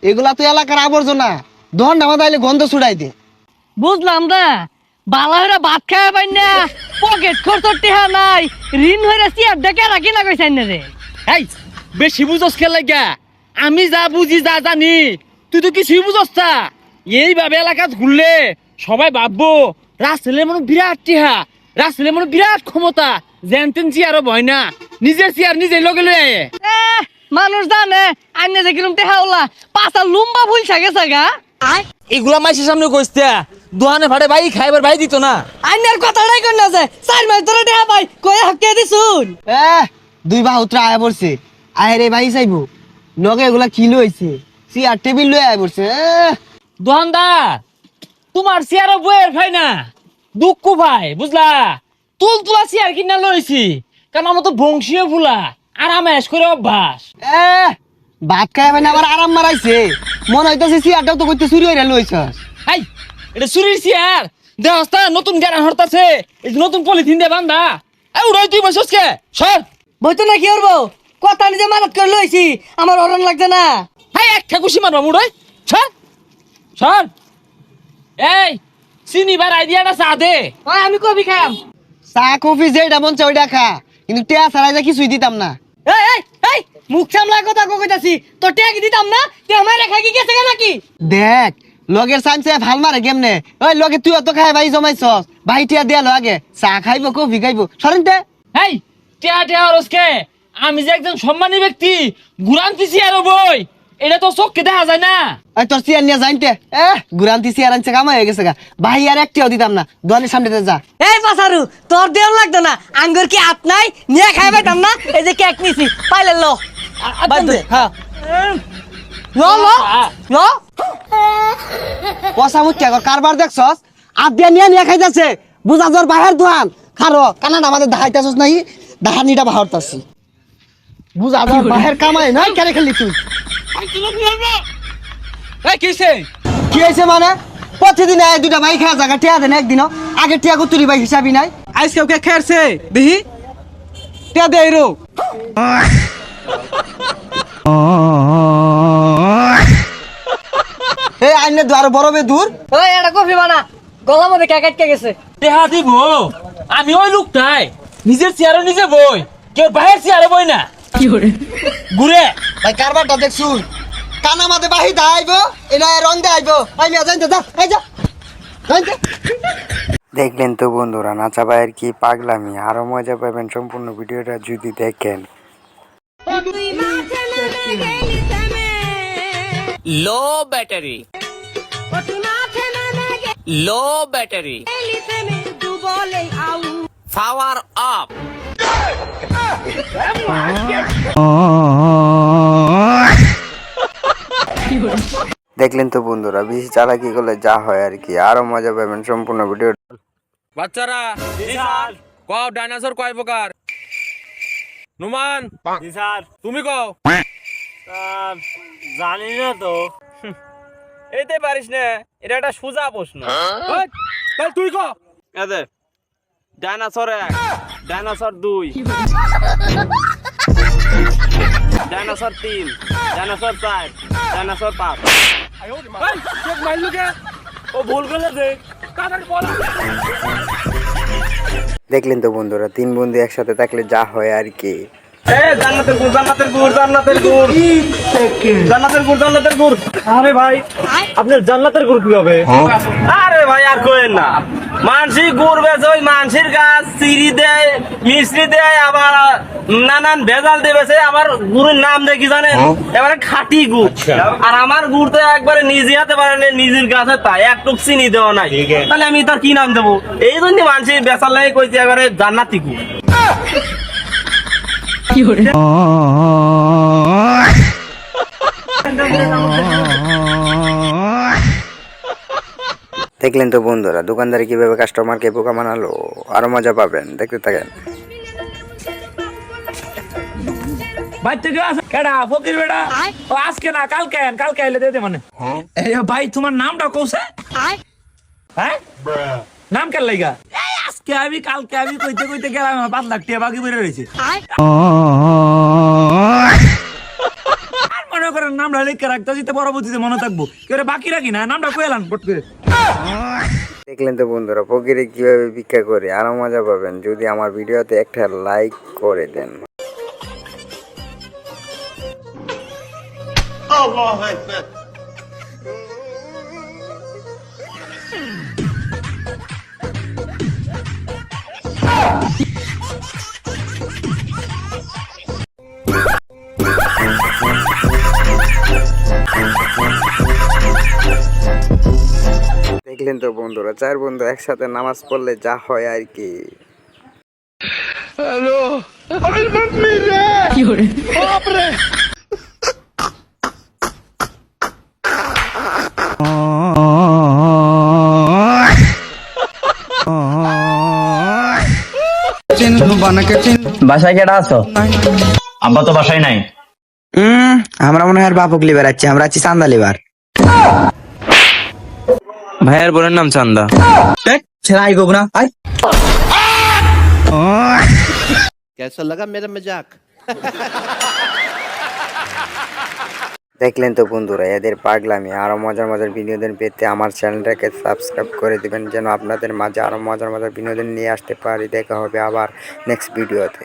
এগুলা তো এলাকার আবর্জনা, দহন নামা দাইলে গন্ধ ছুড়াই দে। বুঝলাম না, বালা হইরা ভাত খাওয়া পাই না, পকেট খরচর টেহা নাই, ঋণ হইরা চেয়ার ডেকে রাখি না কইছেন না রে। এই বেশি বুঝস কে লাগা? আমি যা বুঝি যা জানি, তুই তো কিছুই বুঝস না। এইভাবে এলাকাত ঘুরলে সবাই ভাববো রাসেলের মনে বিরাট টিহা, রাসেলের মনে বিরাট ক্ষমতা, জেনতেন চেয়ারও ভয় না, নিজের চেয়ার নিজে লগে লয়ে আয়ে। মানুষ জানে আইনে যে কিরম টেহা ওলা পাঁচা লুম্বা ভুলছা গেছে গা। এগুলা মাইসের সামনে কইতে দোহানে ভাড়ে ভাই খাইবার ভাই দিত না। আইনের কথাটাই কই না যে 4 মাস ধরে টেহা পাই কই হকে দিছুন। দুই বাহুত্রা আয়া পড়ছে, আয় রে ভাই চাইবো নগে এগুলা কি লইছে, চেয়ার টেবিল লয়ে আয় পড়ছে। দোকানদার তোমার চেয়ারও বইয়ের ভাই না, দুঃখ ভাই বুঝলা, তুলা চেয়ার কিনা লইছি, কারণ আমার তো বংশীয় ফুলা আরামেশ করে অভ্যাস। ভাত খাই ভাই আবার আরাম মারাইছে, মনে হইতাছে চেয়ারটাও তো করতে চুরি হইরা লইছস। হাই এটা চুরির চেয়ার, দেহস্তা নতুন জ্ঞান হরতাছে, এই যে নতুন পলিথিন দিয়ে বান্ধা। এই উড়াই তুই বসস কে? সর বইতো না কি করবো, কথা নিজে মানত করে লইছি, আমার অরণ লাগছে না। হাই একটা খুশি মারবা মুড়াই, সর সর। এই চিনি বার আইডিয়াটা চা দে। ওই আমি কবি খাম। চা কফি যেটা মন চাই ওইটা খা, কিন্তু টেয়া ছাড়াই যা কিছুই দিতাম না। এই এই এই মুখ সামলা কথা কইতাছি, তো টেক দিতাম না, তে আমার রেখা কি গেছে নাকি? দেখ লগের সামসে ভাল মারে কেমনে, ওই লগে তুই অত খাই ভাই জমাইছস, ভাই টিয়া দিয়া লো আগে, চা খাইবো কফি খাইবো সরেন তে। হেই টিয়া টিয়া রসকে, আমি যে একজন সম্মানী ব্যক্তি ঘুরান্তি চেয়ার বই, এটা তো চোখকে দেখা যায় না। ওই তোর চেয়ার নিয়ে যাইতে, গুরান্তি চেয়ার আনছে কামাই হয়ে গেছে গা, ভাই আর একটিও দিতাম না, দোকানের সামনে যা। এই পাসারু তোর দেও লাগতো না, আঙ্গুর কি হাত নাই নিয়ে খাই পাইতাম না, এই যে কেক নিছি পাইলে লো হ্যাঁ লো লো লো। পয়সা মুখ কারবার দেখছস, আদ দিয়া নিয়ে নিয়ে খাইতেছে, বুঝা তোর বাহের দোকান খারো কানাডা আমাদের দেখাইতেছস নাই, দাহানিটা বাহরতাছি, বুঝা তোর বাহের কামাই নাই কেন খেলি তুই। এই কিসে কি হয়েছে মানে, প্রতিদিন এক দুটা ভাই খাওয়া জায়গা টিয়া দেন একদিনও, আগে টিয়া কুতুরি ভাই হিসাবই নাই, আইস কেউ কে খেয়েছে দেখি তে দে রো এই আইনে দু আরো বড় বে দূর। ওই এটা কফি বানা, গলা মধ্যে কেক আটকে গেছে। দেহা দিব আমি ওই লোকটাই নিজের চেয়ারও নিজে বই, কেউ বাইরের চেয়ারে বই না। কি করে ঘুরে ভাই কারবারটা দেখছুন, কানা মাঝে বাহি আইব এনা রং দে আইব, আমি যাইতে যা এই যা যাইতে। দেখলেন তো বন্ধুরা নাচা ভাইয়ের কি পাগলামি, আরো মজা পাবেন সম্পূর্ণ ভিডিওটা যদি দেখেন। লো battery, low battery, power of. দেখলেন তো বন্ধুরা বেশি চালাকি করলে যা হয় আর কি, আরো মজা পাবেন সম্পূর্ণ ভিডিও। বাচ্চারা কও ডাইনোসর কয় প্রকার? নুমান জি স্যার, তুমি কও। স্যার জানি না তো। এইতে পারিস না, এটা একটা সোজা প্রশ্ন। তাহলে তুই কও। এদে dinosaur 1, dinosaur 2, dinosaur 3, dinosaur 4, dinosaur 5। ও ভুল করলে যে দেখলেন তো বন্ধুরা 3 বন্ধু একসাথে থাকলে যা হয় আর কি। জান্নাতের গুড়, জান্নাতের গুড়, জান্নাতের গুড়, জান্নাতের গুড়, জান্নাতের গুড়। আরে ভাই আপনার জান্নাতের গুড় কি হবে? আরে ভাই আর কইেন না, মানসি গুড় বেচে, ওই মানসির গাছ চিরি দেয়, মিশ্রি দেয়, আবার নানান ভেজাল দিয়ে বেচে। আমার গুড়ের নাম দেখি জানেন, এবারে খাঁটি গুড়। আর আমার গুড় তো একবারে নিজে হাতে পারে নিজের গাছে, তাই একটু চিনি দেওয়া নাই, তাহলে আমি তার কি নাম দেবো? এই জন্য মানসি বেচার লাগে কইছি এবারে জান্নাতি গুড়। দেখলেন তো বন্ধুরা দোকানদার কিভাবে কাস্টমারকে বোকা বানালো, আরো মজা পাবেন, দেখতে থাকেন। ভাই তুই কেডা ফকির বেটা? ও আজকে না কালকে আন, কালকে আইলে দে দে মানে। এই ভাই তোমার নামটা কোসে? হ্যাঁ নাম কেন লাগা? এই আজকে আমি কালকে আমি কইতে কইতে গেলাম, 5 লাখ টাকা বাকি বের হইছে। আর মনে করেন নামটা লিখে রাখতে যেতে পরবর্তীতে মনে থাকবো কেউ বাকি রাখি না নামটা কয়ে এলাম পট করে। দেখলেন তো বন্ধুরা ফকিরে কিভাবে ভিক্ষা করে, আরো মজা পাবেন যদি আমার ভিডিওতে একটা লাইক করে দেন। দেখলেন তো বন্ধুরা, 4 বন্ধু একসাথে নামাজ পড়লে যা হয় আর কি। বাসায় কেডা আছো? আব্বা তো বাসায় নাই। আমরা মনে হয় বাপক লিবার আছি, আমরা আছি চান্দা লিবার। ভাইয়ের বোনের নাম চান্দা। ছেড়ে আই গোবনা আই। দেখলেন তো বন্ধুরা এদের পাগলামি। আরো মজার মজার বিনোদন পেতে আমার চ্যানেলটাকে সাবস্ক্রাইব করে দিবেন, যেন আপনাদের মাঝে আরো মজার মজার বিনোদন নিয়ে আসতে পারি। দেখা হবে আবার নেক্সট ভিডিওতে।